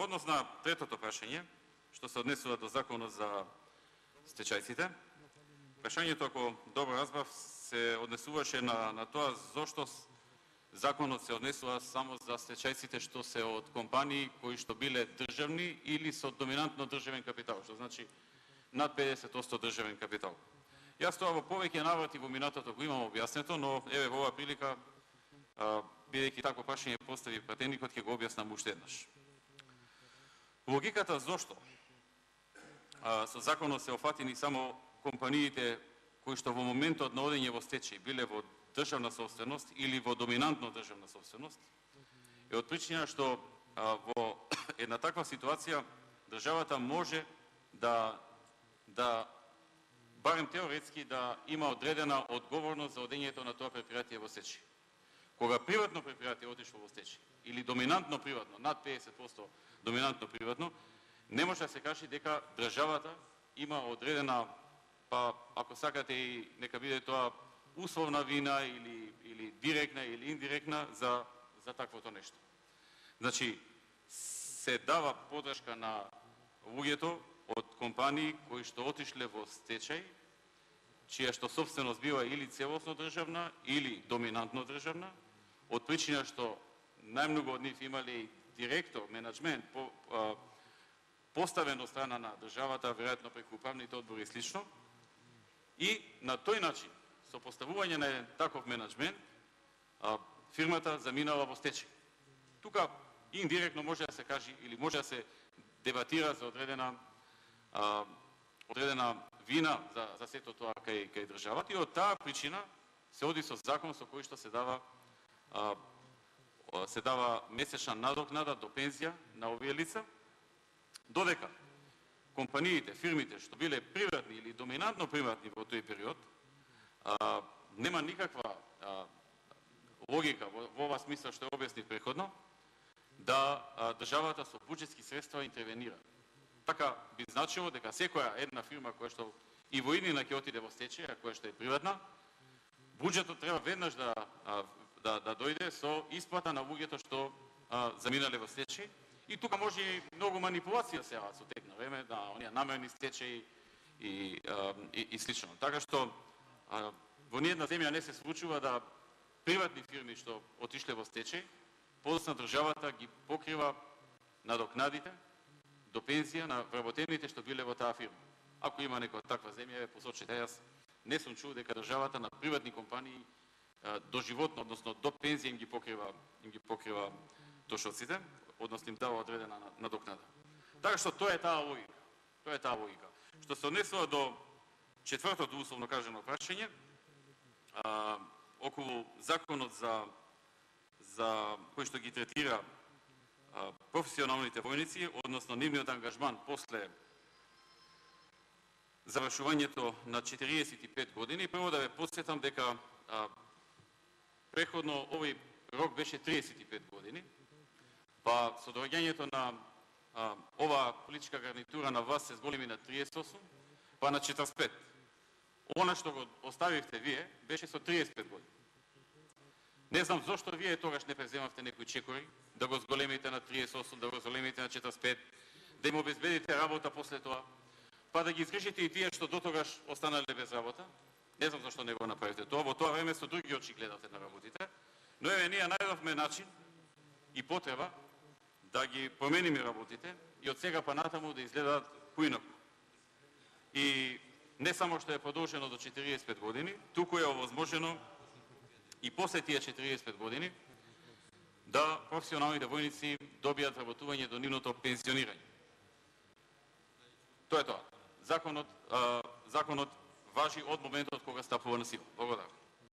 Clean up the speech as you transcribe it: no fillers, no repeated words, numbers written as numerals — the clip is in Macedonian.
однос на третото прашање, што се однесува до законот за стечајците, прашањето, ако добро разбрав, се однесуваше на тоа зошто законот се однесува само за стечајците што се од компании кои што биле државни или со доминантно државен капитал, што значи над 50% државен капитал. Јас тоа во повеќе наврати во минатото го имам објаснето, но еве во оваа прилика, бидејќи такво прашање постави пратеникот, ќе го објаснам уште еднаш. Логиката зошто со законот се офатени само компаниите кои што во моментот на одење во стечај биле во државна собственост или во доминантно државна собственост, е од причина што во една таква ситуација државата може да барем теоретски да има одредена одговорност за одењето на тоа предпријатие во стечај. Кога приватно предпријатие отишло во стечај или доминантно приватно, над 50% доминантно приватно, не може да се каже дека државата има одредена, па ако сакате и нека биде тоа условна вина или директна или индиректна за таквото нешто. Значи, се дава подршка на луѓето од компании кои што отишле во стечај, чија што собственост бива или целосно државна или доминантно државна, од причина што најмногу од нив имале и директор, менеджмент, поставен од страна на државата, веројатно преку управните одбори и слично, и на тој начин, со поставување на таков менеджмент, фирмата заминала во стечај. Тука индиректно може да се каже или може да се дебатира за одредена вина за сето тоа кај државата, и од таа причина се оди со закон со кој што се дава месечна надокнада до пензија на овие лица, додека компаниите, фирмите што биле приватни или доминантно приватни во тој период, нема никаква логика во оваа смисла што објаснив преходно, да државата со буџетски средства интервенира. Така би значило дека секоја една фирма која што и во иднина ќе отиде во стечај, а која што е приватна, буџетот треба веднаш да дојде со исплата на луѓето што заминале во стечај. И тука може и многу манипулација се јават со тек на време, да оние намерни стечаи и слично. Така што во ниедна земја не се случува да приватни фирми што отишле во стечај, подоцна државата ги покрива надокнадите до пензија на вработените што биле во таа фирма. Ако има некоја таква земја, посочете. Јас не сум чул дека државата на приватни компании до животно, односно до пензија им ги покрива трошоците, односно им дава одредена надокнада. Така што тоа е таа логика. Што се однесува до четвртото условно кажано прашање, околу законот за кој што ги третира професионалните војници, односно нивниот ангажман после завршувањето на 45 години. Прво да ве потсетам дека преходно овој рок беше 35 години, па со доаѓањето на оваа политичка гарнитура на власт се зголеми на 38, па на 45. Она што го оставивте вие беше со 35 години. Не знам зошто вие тогаш не преземавте некои чекори, да го зголемите на 38, да го зголемите на 45, да им обезбедите работа после тоа, па да ги изгрешите и тие што дотогаш останале без работа. Не знам зашто не го направите тоа. Во тоа време со други очи гледате на работите. Но еве ние најдовме начин и потреба да ги промениме работите и од сега па натаму да изгледаат поинаку. И не само што е продолжено до 45 години, туку е овозможено и после тие 45 години да професионалните војници добијат работување до нивното пензионирање. Тоа е тоа. Законот важи од моментот кога стапува на сила. Благодарам.